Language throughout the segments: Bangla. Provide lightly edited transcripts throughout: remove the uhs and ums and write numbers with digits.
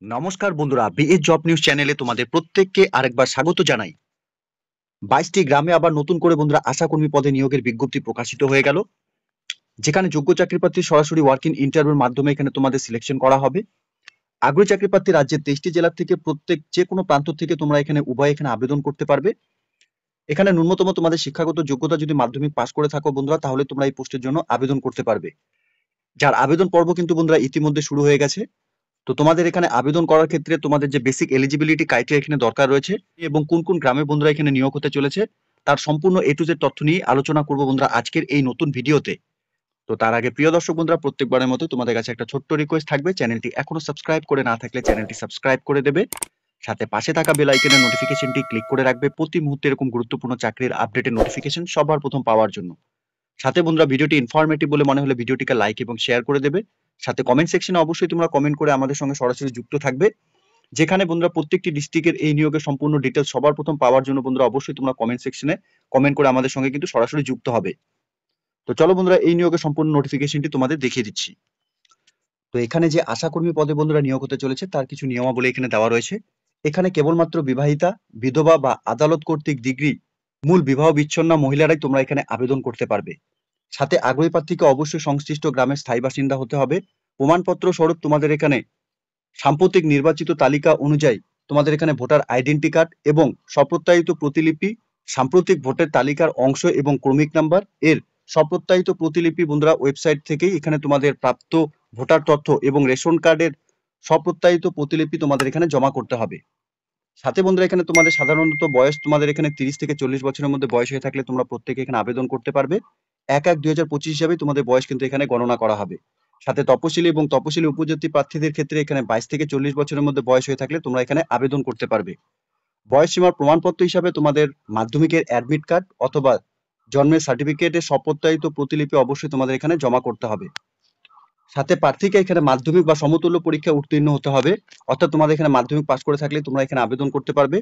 নমস্কার বন্ধুরা, বিএস জব নিউজ চ্যানেলে তোমাদের প্রত্যেককে আরেকবার স্বাগত জানাই। 22টি গ্রামে আবার নতুন করে বন্ধুরা আশাকর্মী পদে নিয়োগের বিজ্ঞপ্তি প্রকাশিত হয়ে গেল, যেখানে যোগ্য চাকরিপ্রার্থী সরাসরি ওয়ার্কিং ইন্টারভিউর মাধ্যমে এখানে তোমাদের সিলেকশন করা হবে। আগ্রহী চাকরিপ্রার্থী রাজ্যের 23টি জেলা থেকে প্রত্যেক যে কোনো প্রান্ত থেকে তোমরা এখানে উভয় এখানে আবেদন করতে পারবে। এখানে ন্যূনতম তোমাদের শিক্ষাগত যোগ্যতা যদি মাধ্যমিক পাস করে থাকো বন্ধুরা, তাহলে তোমরা এই পোস্টের জন্য আবেদন করতে পারবে। যার আবেদন পর্ব কিন্তু বন্ধুরা ইতিমধ্যে শুরু হয়ে গেছে। তো তোমাদের এখানে আবেদন করার ক্ষেত্রে তোমাদের যে বেসিক এলিজিবিলিটি ক্রাইটেরিয়া এখানে দরকার রয়েছে এবং কোন কোন গ্রামে বন্ধুরা এখানে নিয়োগ হতে চলেছে তার সম্পূর্ণ এ টু জেড তথ্য নিয়ে আলোচনা করব বন্ধুরা আজকের এই নতুন ভিডিওতে। তো তার আগে প্রিয় দর্শক বন্ধুরা, প্রত্যেকবারের মতো তোমাদের কাছে একটা ছোট্ট রিকোয়েস্ট থাকবে, চ্যানেলটি এখনো সাবস্ক্রাইব করে না থাকলে চ্যানেলটি সাবস্ক্রাইব করে দেবে, সাথে পাশে থাকা বেল আইকনের নোটিফিকেশনটি ক্লিক করে রাখবে প্রতি মুহূর্তে এরকম গুরুত্বপূর্ণ চাকরির আপডেটের নোটিফিকেশন সবার প্রথম পাওয়ার জন্য। সাথে বন্ধুরা ভিডিওটি ইনফরমেটিভ বলে মনে হলে ভিডিওটিকে লাইক এবং শেয়ার করে দেবে। সাথে কমেন্ট সেকশনে অবশ্যই তোমরা কমেন্ট করে আমাদের সঙ্গে সরাসরি যুক্ত থাকবে, যেখানে বন্ধুরা প্রত্যেকটি ডিস্ট্রিক্টের এই নিয়োগের সম্পূর্ণ ডিটেলস সবার প্রথম পাওয়ার জন্য বন্ধুরা অবশ্যই তোমরা কমেন্ট সেকশনে কমেন্ট করে আমাদের সঙ্গে কিন্তু সরাসরি যুক্ত হবে। তো চলো বন্ধুরা এই নিয়োগের সম্পূর্ণ নোটিফিকেশনটি তোমাদের দেখিয়ে দিচ্ছি। তো এখানে যে আশাকর্মী পদে বন্ধুরা নিয়োগ হতে চলেছে তার কিছু নিয়মাবলী এখানে দেওয়া রয়েছে। এখানে কেবলমাত্র বিবাহিতা, বিধবা বা আদালত কর্তৃক ডিগ্রি মূল বিবাহ বিচ্ছিন্ন মহিলারাই তোমরা এখানে আবেদন করতে পারবে। সাথে আগ্রহী প্রার্থীকে অবশ্যই সংশ্লিষ্ট গ্রামের স্থায়ী বাসিন্দা হতে হবে। প্রমাণপত্র স্বরূপ তোমাদের এখানে সাম্প্রতিক নির্বাচিত তালিকা অনুযায়ী তোমাদের এখানে ভোটার আইডেন্টি কার্ড এবং স্বপ্রত্যায়িত প্রতিলিপি, সাম্প্রতিক ভোটের তালিকার অংশ এবং ক্রমিক নাম্বার এর স্বপ্রত্যায়িত প্রতিলিপি বন্ধুরা ওয়েবসাইট থেকেই এখানে তোমাদের প্রাপ্ত ভোটার তথ্য এবং রেশন কার্ডের স্বপ্রত্যায়িত প্রতিলিপি তোমাদের এখানে জমা করতে হবে। সাথে বন্ধুরা এখানে তোমাদের সাধারণত বয়স তোমাদের এখানে 30 থেকে 40 বছরের মধ্যে বয়স হয়ে থাকলে তোমরা প্রত্যেকে এখানে আবেদন করতে পারবে। 1/1/2025 হিসাবে তোমাদের বয়স কিন্তু এখানে গণনা করা হবে। সাথে তপশিলি এবং তপশিলি উপজাতি প্রার্থীদের ক্ষেত্রে এখানে 22 থেকে 40 বছরের মধ্যে বয়স হয়ে থাকলে তোমরা এখানে আবেদন করতে পারবে। বয়স সীমার প্রমাণপত্র হিসাবে তোমাদের মাধ্যমিকের অ্যাডমিট কার্ড অথবা জন্মের সার্টিফিকেটের স্বপ্রত্যায়িত প্রতিলিপি অবশ্যই তোমাদের এখানে জমা করতে হবে। সাথে প্রার্থীকে এখানে মাধ্যমিক বা সমতুল্য পরীক্ষায় উত্তীর্ণ হতে হবে, অর্থাৎ তোমাদের এখানে মাধ্যমিক পাস করে থাকলে তোমরা এখানে আবেদন করতে পারবে।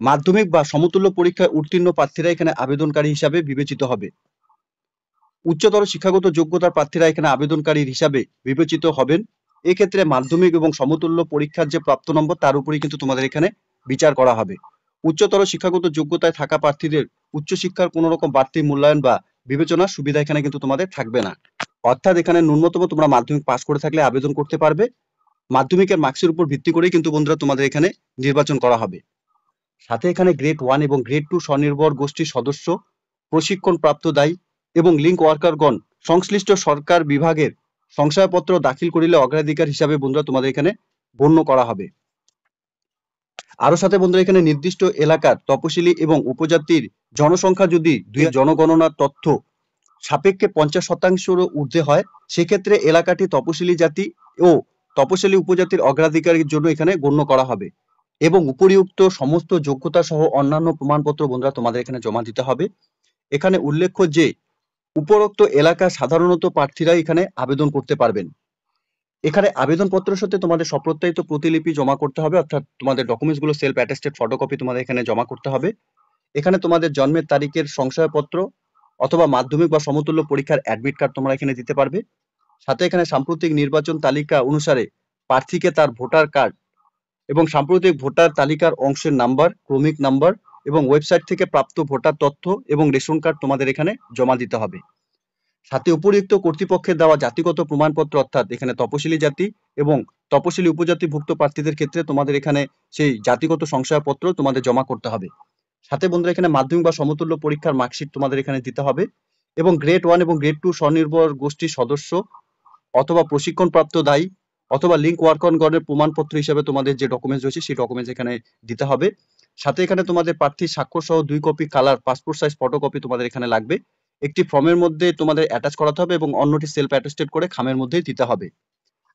মাধ্যমিক বা সমতুল্য পরীক্ষায় উত্তীর্ণ প্রার্থীরা এখানে আবেদনকারী হিসাবে বিবেচিত হবে। উচ্চতর শিক্ষাগত যোগ্যতার প্রার্থীরা এখানে আবেদনকারী হিসাবে বিবেচিত হবেন। এক্ষেত্রে মাধ্যমিক এবং সমতুল্য পরীক্ষার যে প্রাপ্ত নম্বর তার উপরেই কিন্তু তোমাদের এখানে বিচার করা হবে। উচ্চতর শিক্ষাগত যোগ্যতায় থাকা প্রার্থীদের উচ্চশিক্ষার কোনো রকম বাড়তি মূল্যায়ন বা বিবেচনার সুবিধা এখানে কিন্তু তোমাদের থাকবে না। অর্থাৎ এখানে ন্যূনতম তোমরা মাধ্যমিক পাস করে থাকলে আবেদন করতে পারবে। মাধ্যমিকের মার্কসের উপর ভিত্তি করেই কিন্তু বন্ধুরা তোমাদের এখানে নির্বাচন করা হবে। সাথে এখানে গ্রেড 1 এবং গ্রেড 2 স্বনির্ভর গোষ্ঠীর সদস্য, প্রশিক্ষণ প্রাপ্ত দায়ী এবং লিঙ্ক ওয়ার্কারগণ সংশ্লিষ্ট সরকার বিভাগের শংসাপত্র দাখিল করিলে অগ্রাধিকার হিসাবে বন্ধুরা তোমাদের এখানে গণ্য করা হবে। আরো সাথে বন্ধুরা এখানে নির্দিষ্ট এলাকার তপশিলি এবং উপজাতির জনসংখ্যা যদি জনগণনার তথ্য সাপেক্ষে 50% ঊর্ধ্বে হয়, সেক্ষেত্রে এলাকাটি তপশিলি জাতি ও তপশিলি উপজাতির অগ্রাধিকারের জন্য এখানে গণ্য করা হবে এবং উপরিউক্ত সমস্ত যোগ্যতা সহ অন্যান্য প্রমাণপত্র বন্ধুরা তোমাদের এখানে জমা দিতে হবে। এখানে উল্লেখ্য যে উপরোক্ত এলাকা সাধারণত প্রার্থীরা এখানে আবেদন করতে পারবেন। এখানে আবেদনপত্রের সাথে তোমাদের স্বপ্রত্যায়িত প্রতিলিপি জমা করতে হবে, অর্থাৎ তোমাদের ডকুমেন্টসগুলো সেলফ অ্যাটেস্টেড ফটোকপি তোমাদের এখানে জমা করতে হবে। এখানে তোমাদের জন্মের তারিখের শংসাপত্র অথবা মাধ্যমিক বা সমতুল্য পরীক্ষার অ্যাডমিট কার্ড তোমরা এখানে দিতে পারবে। সাথে এখানে সাম্প্রতিক নির্বাচন তালিকা অনুসারে প্রার্থীকে তার ভোটার কার্ড এবং সাম্প্রতিক ভোটার তালিকার অংশের নাম্বার, ক্রমিক নাম্বার এবং ওয়েবসাইট থেকে প্রাপ্ত ভোটার তথ্য এবং রেশন কার্ড তোমাদের এখানে জমা দিতে হবে। সাথে উপরিউক্ত কর্তৃপক্ষের দেওয়া জাতিগত প্রমাণপত্র, অর্থাৎ এখানে তপশিলি জাতি এবং তপশিলি উপজাতিভুক্ত প্রার্থীদের ক্ষেত্রে তোমাদের এখানে সেই জাতিগত শংসাপত্র তোমাদের জমা করতে হবে। সাথে বন্ধুরা এখানে মাধ্যমিক বা সমতুল্য পরীক্ষার মার্কশিট তোমাদের এখানে দিতে হবে এবং গ্রেড 1 এবং গ্রেড 2 স্বনির্ভর গোষ্ঠীর সদস্য অথবা প্রশিক্ষণপ্রাপ্ত দায়ী অথবা লিঙ্ক ওয়ার্কারগণের প্রমাণপত্র হিসেবে তোমাদের যে ডকুমেন্টস রয়েছে সেই ডকুমেন্টস এখানে দিতে হবে। সাথে এখানে তোমাদের প্রার্থীর স্বাক্ষর সহ 2 copy colour passport size photocopy তোমাদের এখানে লাগবে। একটি ফর্মের মধ্যে তোমাদের অ্যাটাচ করাতে হবে এবং অন্যটি সেলফ অ্যাটেস্টেড করে খামের মধ্যেই দিতে হবে।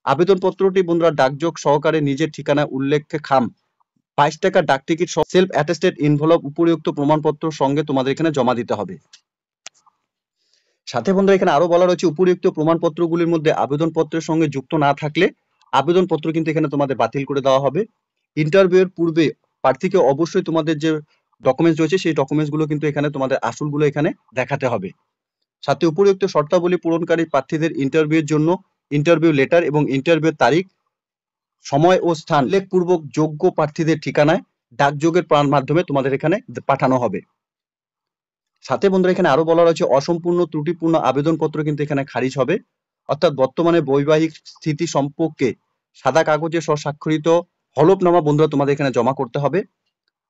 আবেদনপত্রটি বন্ধুরা ডাকযোগ সহকারে নিজের ঠিকানা উল্লেখে খাম 22 টাকা ডাক টিকিট সেলফ অ্যাটেস্টেড ইনভলভ উপরিউক্ত প্রমাণপত্র সঙ্গে তোমাদের এখানে জমা দিতে হবে। সাথে বন্ধুরা এখানে আরো বলা রয়েছে উপরিউক্ত প্রমাণপত্রগুলির মধ্যে আবেদনপত্রের সঙ্গে যুক্ত না থাকলে আবেদনপত্র কিন্তু এখানে তোমাদের বাতিল করে দেওয়া হবে। ইন্টারভিউয়ের পূর্বে প্রার্থীকে অবশ্যই তোমাদের যে ডকুমেন্টস রয়েছে সেই ডকুমেন্টসগুলো কিন্তু এখানে তোমাদের আসলগুলো এখানে দেখাতে হবে। সাথে উপরিউক্ত শর্তাবলী পূরণকারী প্রার্থীদের ইন্টারভিউয়ের জন্য ইন্টারভিউ লেটার এবং ইন্টারভিউর তারিখ সময় ও স্থান উল্লেখপূর্বক যোগ্য প্রার্থীদের ঠিকানায় ডাকযোগের মাধ্যমে তোমাদের এখানে পাঠানো হবে। সাথে বন্ধুরা এখানে আরো বলা রয়েছে অসম্পূর্ণ ত্রুটিপূর্ণ আবেদনপত্র কিন্তু এখানে খারিজ হবে, অর্থাৎ বর্তমানে বৈবাহিক স্থিতি সম্পর্কে সাদা কাগজে স্বস্বাক্ষরিত হলফনামা বন্ধুরা তোমাদের এখানে জমা করতে হবে।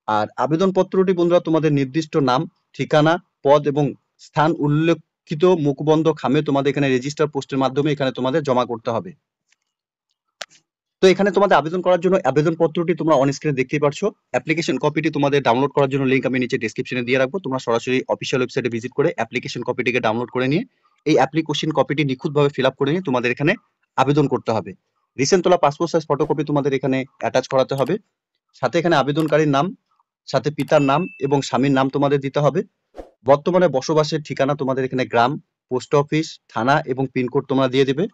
আর আবেদনপত্রটি বন্ধুরা তোমাদের নির্দিষ্ট নাম, ঠিকানা, পদ এবং স্থান উল্লেখিত মুখবন্ধ খামে তোমাদের এখানে রেজিস্টার পোস্টের মাধ্যমে এখানে তোমাদের জমা করতে হবে। তো এখানে তোমাদের আবেদন করার জন্য আবেদনপত্রটি তোমরা অন স্ক্রিনে দেখতেই পাচ্ছ। অ্যাপ্লিকেশন কপিটি তোমাদের ডাউনলোড করার জন্য লিংক আমি নিচে ডেসক্রিপশনে দিয়ে রাখবো। তোমরা সরাসরি অফিসিয়াল ওয়েবসাইটে ভিজিট করে অ্যাপ্লিকেশন কপিটিকে ডাউনলোড করে নিয়ে এই অ্যাপ্লিকেশন কপিটি নিখুঁতভাবে ফিল আপ করে নিয়ে তোমাদের এখানে আবেদন করতে হবে। রিসেন্ট তোলা পাসপোর্ট সাইজ ফটোকপি তোমাদের এখানে অ্যাটাচ করাতে হবে। সাথে এখানে আবেদনকারীর নাম, সাথে পিতার নাম এবং স্বামীর নাম তোমাদের দিতে হবে। বর্তমানে বসবাসের ঠিকানা তোমাদের এখানে গ্রাম, পোস্ট অফিস, থানা এবং পিনকোড তোমরা দিয়ে দেবে।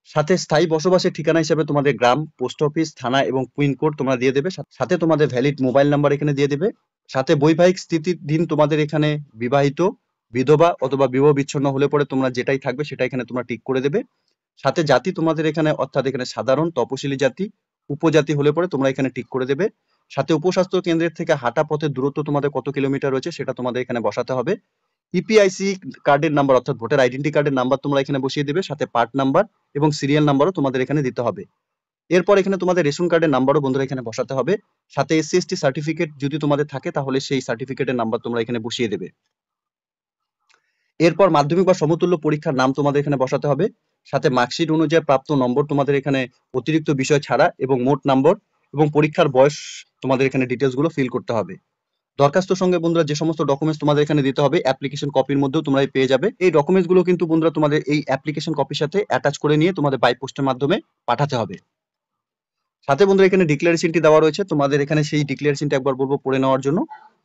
সাথে স্থায়ী বসবাসের ঠিকানা হিসেবে তোমাদের গ্রাম, পোস্ট অফিস, থানা এবং পিনকোড তোমরা দিয়ে দেবে। সাথে তোমাদের ভ্যালিড মোবাইল নাম্বার এখানে দিয়ে দেবে। সাথে বৈবাহিক স্থিতির দিন তোমাদের এখানে বিবাহিত, বিধবা অথবা বিবাহ বিচ্ছিন্ন হলে পরে তোমরা যেটাই থাকবে সেটা এখানে তোমরা টিক করে দেবে। সাথে জাতি তোমাদের এখানে অর্থাৎ এখানে সাধারণ, তপশিলি জাতি, উপজাতি হলে পরে তোমরা এখানে টিক করে দেবে। সাথে উপস্বাস্থ্য কেন্দ্রের থেকে হাঁটা পথের দূরত্ব তোমাদের কত কিলোমিটার রয়েছে সেটা তোমাদের এখানে বসাতে হবে। ইপিআইসি কার্ডের নাম্বার অর্থাৎ ভোটার আইডেন্টি কার্ডের নাম্বার তোমরা এখানে বসিয়ে দেবে। সাথে পার্ট নাম্বার এবং সিরিয়াল নাম্বারও তোমাদের এখানে দিতে হবে। এরপর এখানে তোমাদের রেশন কার্ডের নাম্বারও বন্ধুরা এখানে বসাতে হবে। সাথে এসসি এসটি সার্টিফিকেট যদি তোমাদের থাকে তাহলে সেই সার্টিফিকেটের নাম্বার তোমরা এখানে বসিয়ে দেবে। এরপর মাধ্যমিক বা সমতুল্য পরীক্ষার নাম তোমাদের এখানে বসাতে হবে। সাথে মার্কশিট অনুযায়ী প্রাপ্ত নম্বর তোমাদের এখানে অতিরিক্ত বিষয় ছাড়া এবং মোট নম্বর এবং পরীক্ষার বয়স তোমাদের এখানে ডিটেলস গুলো ফিল করতে হবে। দরখাস্ত সঙ্গে বন্ধুরা যে সমস্ত ডকুমেন্টস তোমাদের এখানে দিতে হবে অ্যাপ্লিকেশন কপির মধ্যেও তোমরা পেয়ে যাবে। এই ডকুমেন্টস গুলো কিন্তু বন্ধুরা তোমাদের এই অ্যাপ্লিকেশন কপির সাথে অ্যাটাচ করে নিয়ে তোমাদের বাই পোস্টের মাধ্যমে পাঠাতে হবে। সাথে বন্ধুরা এখানে ডিক্লারেশনটি দেওয়া রয়েছে, তোমাদের এখানে সেই ডিক্লারেশনটা একবার বলবো পড়ে নেওয়ার জন্য।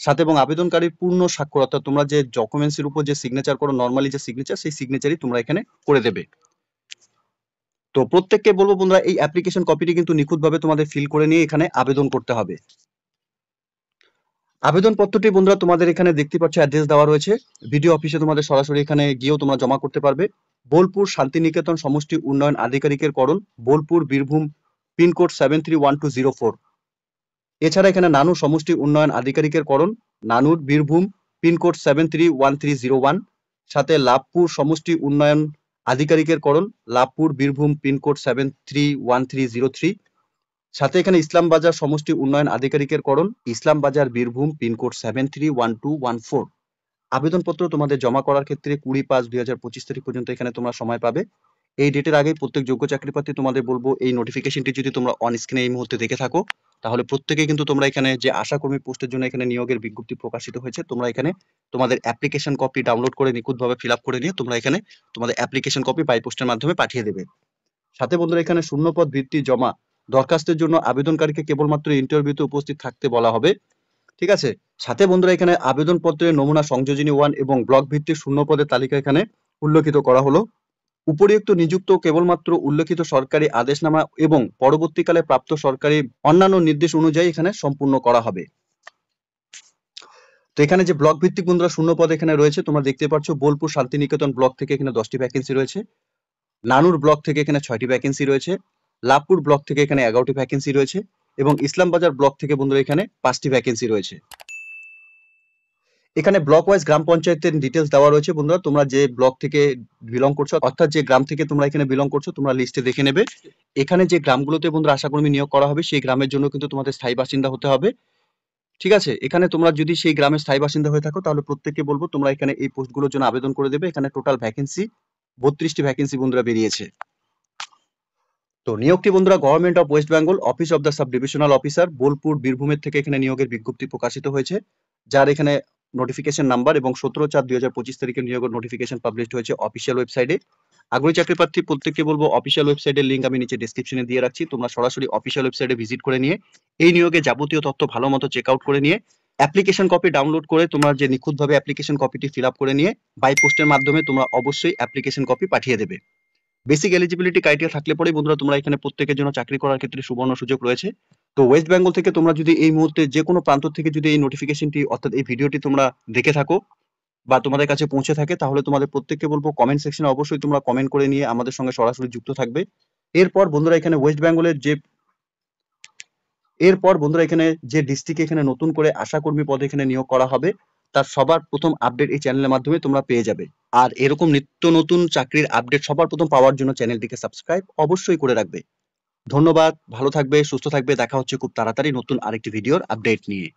সাথে এবং আবেদনকারীর পূর্ণ স্বাক্ষর অর্থাৎ তোমরা যে ডকুমেন্টস এর উপর যে সিগনেচার করো নরমালি যে সিগনেচার, সেই সিগনেচারই তোমরা এখানে করে দেবে। তো প্রত্যেককে বলবো বন্ধুরা এই অ্যাপ্লিকেশন কপিটি কিন্তু নিখুঁতভাবে তোমাদের ফিল করে নিয়ে এখানে আবেদন করতে হবে। আবেদনপত্রটি বন্ধুরা তোমাদের এখানে দেখতে পাচ্ছ অ্যাড্রেস দেওয়া রয়েছে। ভিডিও অফিসে তোমাদের সরাসরি এখানে গিয়েও তোমরা জমা করতে পারবে। বোলপুর শান্তিনিকেতন সমষ্টি উন্নয়ন আধিকারিকের করণ, বোলপুর, বীরভূম, পিনকোড 731204। এছাড়া এখানে নানুর সমষ্টি উন্নয়ন আধিকারিকের করণ, নানুর, বীরভূম, পিনকোড 731301। সাথে লাভপুর সমষ্টি উন্নয়ন আধিকারিকের করণ, লাভপুর, বীরভূম, পিনকোড 731303। সাথে এখানে ইসলামবাজার সমষ্টি উন্নয়ন আধিকারিকের করণ, ইসলামবাজার, বীরভূম, পিনকোড 731214। আবেদনপত্র তোমাদের জমা করার ক্ষেত্রে 20/5/2025 তারিখ পর্যন্ত এখানে তোমরা সময় পাবে। এই ডেটের আগে প্রত্যেক যোগ্য চাকরি প্রার্থী তোমাদের বলবো এই নোটিফিকেশনটি যদি তোমরা অন স্ক্রিনে এই মুহূর্তে দেখে থাকো তাহলে প্রত্যেকে কিন্তু তোমরা এখানে যে আশাকর্মী পোস্টের জন্য এখানে নিয়োগের বিজ্ঞপ্তি প্রকাশিত হয়েছে, তোমরা এখানে তোমাদের অ্যাপ্লিকেশন কপি ডাউনলোড করে নিখুঁতভাবে ফিল আপ করে নিয়ে তোমরা এখানে তোমাদের অ্যাপ্লিকেশন কপি বাই পোস্টের মাধ্যমে পাঠিয়ে দেবে। সাথে বন্ধুরা এখানে শূন্যপদ ভিত্তি জমা দরখাস্তের জন্য আবেদনকারীকে কেবলমাত্র ইন্টারভিউতে উপস্থিত থাকতে বলা হবে, ঠিক আছে। সাথে বন্ধুরা এখানে আবেদনপত্রের নমুনা সংযোজনী 1 এবং ব্লক ভিত্তিক শূন্যপদের তালিকা এখানে উল্লেখিত করা হলো। উপরিউক্ত নিযুক্ত কেবলমাত্র উল্লেখিত সরকারি আদেশনামা এবং পরবর্তীকালে প্রাপ্ত সরকারি অন্যান্য নির্দেশ অনুযায়ী এখানে সম্পূর্ণ করা হবে। তো এখানে যে ব্লক ভিত্তিক বন্ধুরা শূন্যপদ এখানে রয়েছে তোমরা দেখতে পাচ্ছ, বোলপুর শান্তিনিকেতন ব্লক থেকে এখানে 10টি ভ্যাকেন্সি রয়েছে, নানুর ব্লক থেকে এখানে 6টি ভ্যাকেন্সি রয়েছে, লাভপুর ব্লক থেকে এখানে 11টি ভ্যাকেন্সি রয়েছে এবং ইসলামবাজার ব্লক থেকে বন্ধুরা এখানে 5টি ভ্যাকেন্সি রয়েছে। এখানে ব্লক ওয়াইজ গ্রাম পঞ্চায়েতের ডিটেলস দেওয়া রয়েছে বন্ধুরা, তোমরা যে ব্লক থেকে বিলং করছো অর্থাৎ যে গ্রাম থেকে তোমরা এখানে বিলং করছো তোমরা লিস্টে দেখে নেবে। এখানে যে গ্রামগুলোতে বন্ধুরা আশাকর্মী নিয়োগ করা হবে সেই গ্রামের জন্য কিন্তু তোমাদের স্থায়ী বাসিন্দা হতে হবে, ঠিক আছে। এখানে তোমরা যদি সেই গ্রামের স্থায়ী বাসিন্দা হয়ে থাকো তাহলে প্রত্যেককে বলবো তোমরা এখানে এই পোস্টগুলোর জন্য আবেদন করে দেবে। এখানে টোটাল ভ্যাকেন্সি 32টি ভ্যাকেন্সি বন্ধুরা বেরিয়েছে। তো নিয়োগটি বন্ধুরা government of West Bengal, office of the sub divisional officer, Bolpur, বীরভূমের থেকে এখানে নিয়োগের বিজ্ঞপ্তি প্রকাশিত হয়েছে, যার এখানে নোটিফিকেশন নাম্বার এবং 17/4/2025 তারিখে নিয়োগের নোটিফিকেশন পাবলিশড হয়েছে অফিসিয়াল ওয়েবসাইটে। আগ্রহী চাকরি প্রার্থী প্রত্যেককে বলবো অফিসিয়াল ওয়েবসাইটের লিংক আমি নিচে ডেসক্রিপশনে দিয়ে রাখছি, তোমরা সরাসরি অফিসিয়াল ওয়েবসাইটে ভিজিট করে নিয়ে এই নিয়োগে যাবতীয় তথ্য ভালো মতো চেক আউট করে নিয়ে অ্যাপ্লিকেশন কপি ডাউনলোড করে তোমরা যে নিখুঁতভাবে অ্যাপ্লিকেশন কপিটি ফিল আপ করে নিয়ে বাই পোস্টের মাধ্যমে তোমরা অবশ্যই অ্যাপ্লিকেশন কপি পাঠিয়ে দেবে। বেসিক এলিজিবিলিটি ক্রাইটেরিয়া থাকলে পরেই বন্ধুরা তোমরা এখানে প্রত্যেকের জন্য চাকরি করার ক্ষেত্রে সুবর্ণ সুযোগ রয়েছে। তো ওয়েস্ট বেঙ্গল থেকে তোমরা যদি এই মুহূর্তে যে কোনো প্রান্ত থেকে যদি এই নোটিফিকেশনটি অর্থাৎ এই ভিডিওটি তোমরা দেখে থাকো বা তোমাদের কাছে পৌঁছে থাকে তাহলে তোমাদের প্রত্যেককে বলবো কমেন্ট সেকশনে অবশ্যই তোমরা কমেন্ট করে নিয়ে আমাদের সঙ্গে সরাসরি যুক্ত থাকবে। এরপর বন্ধুরা এখানে যে ডিস্ট্রিক্টে এখানে নতুন করে আশাকর্মী পদে এখানে নিয়োগ করা হবে তার সবার প্রথম আপডেট এই চ্যানেলের মাধ্যমে তোমরা পেয়ে যাবে। আর এরকম নিত্য নতুন চাকরির আপডেট সবার প্রথম পাওয়ার জন্য চ্যানেলটিকে সাবস্ক্রাইব অবশ্যই করে রাখবে। ধন্যবাদ, ভালো থাকবে, সুস্থ থাকবে। দেখা হচ্ছে খুব তাড়াতাড়ি নতুন আরেকটি ভিডিওর আপডেট নিয়ে।